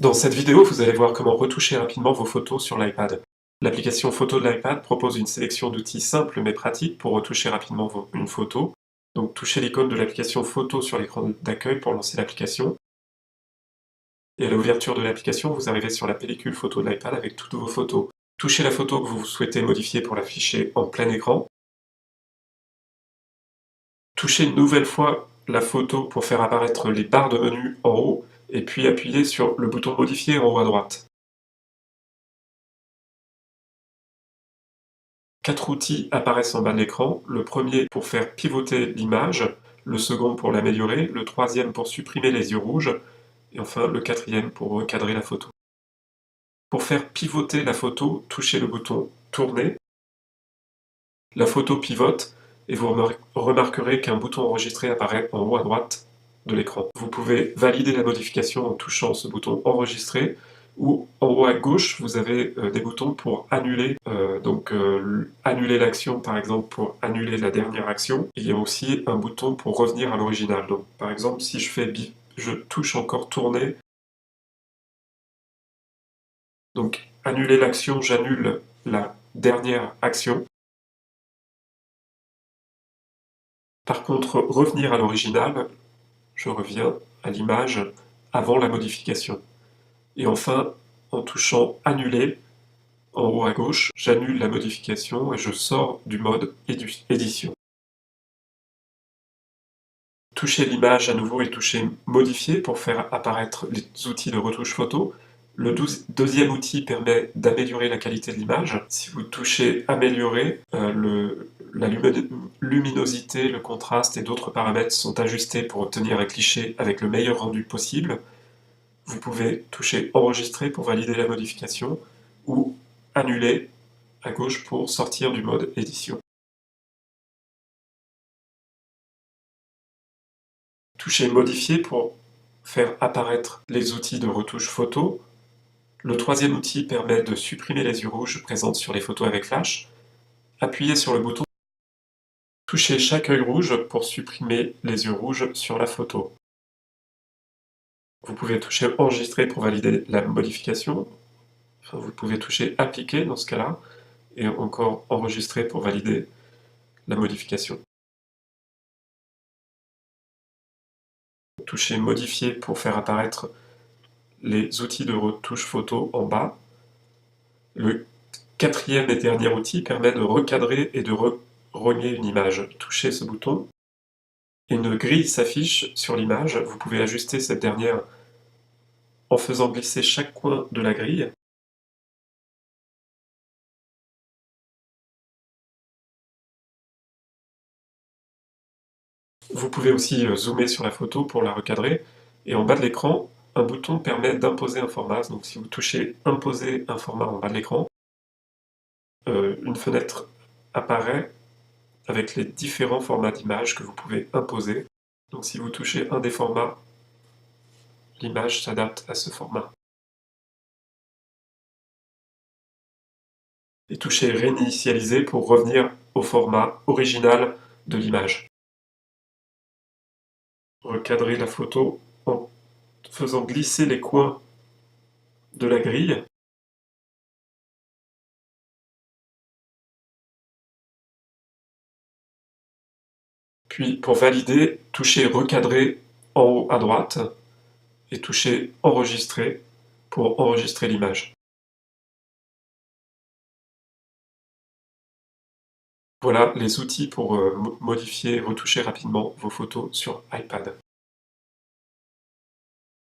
Dans cette vidéo, vous allez voir comment retoucher rapidement vos photos sur l'iPad. L'application photo de l'iPad propose une sélection d'outils simples mais pratiques pour retoucher rapidement une photo. Donc touchez l'icône de l'application photo sur l'écran d'accueil pour lancer l'application. Et à l'ouverture de l'application, vous arrivez sur la pellicule photo de l'iPad avec toutes vos photos. Touchez la photo que vous souhaitez modifier pour l'afficher en plein écran. Touchez une nouvelle fois la photo pour faire apparaître les barres de menu en haut et puis appuyez sur le bouton modifier en haut à droite. 4 outils apparaissent en bas de l'écran, le premier pour faire pivoter l'image, le second pour l'améliorer, le troisième pour supprimer les yeux rouges, et enfin le quatrième pour recadrer la photo. Pour faire pivoter la photo, touchez le bouton Tourner. La photo pivote et vous remarquerez qu'un bouton enregistré apparaît en haut à droite de l'écran. Vous pouvez valider la modification en touchant ce bouton Enregistrer, ou en haut à gauche, vous avez des boutons pour annuler, annuler l'action, par exemple pour annuler la dernière action. Il y a aussi un bouton pour revenir à l'original. Donc par exemple, si je touche encore Tourner, donc annuler l'action, j'annule la dernière action. Par contre, revenir à l'original, je reviens à l'image avant la modification. Et enfin, en touchant Annuler, en haut à gauche, j'annule la modification et je sors du mode édition. Touchez l'image à nouveau et touchez Modifier pour faire apparaître les outils de retouche photo. Le deuxième outil permet d'améliorer la qualité de l'image. Si vous touchez Améliorer, la luminosité, le contraste et d'autres paramètres sont ajustés pour obtenir un cliché avec le meilleur rendu possible. Vous pouvez toucher Enregistrer pour valider la modification ou Annuler à gauche pour sortir du mode édition. Touchez Modifier pour faire apparaître les outils de retouche photo. Le troisième outil permet de supprimer les yeux rouges présents sur les photos avec flash. Appuyez sur le bouton. Touchez chaque œil rouge pour supprimer les yeux rouges sur la photo. Vous pouvez toucher Enregistrer pour valider la modification. Enfin, vous pouvez toucher Appliquer dans ce cas-là, et encore Enregistrer pour valider la modification. Touchez Modifier pour faire apparaître les outils de retouche photo en bas. Le quatrième et dernier outil permet de recadrer et de rogner une image. Touchez ce bouton. Une grille s'affiche sur l'image. Vous pouvez ajuster cette dernière en faisant glisser chaque coin de la grille. Vous pouvez aussi zoomer sur la photo pour la recadrer. Et en bas de l'écran, un bouton permet d'imposer un format. Donc si vous touchez Imposer un format en bas de l'écran, une fenêtre apparaît avec les différents formats d'images que vous pouvez imposer. Donc si vous touchez un des formats, l'image s'adapte à ce format. Et touchez Réinitialiser pour revenir au format original de l'image. Recadrer la photo en faisant glisser les coins de la grille. Puis pour valider, touchez Recadrer en haut à droite et touchez Enregistrer pour enregistrer l'image. Voilà les outils pour modifier et retoucher rapidement vos photos sur iPad.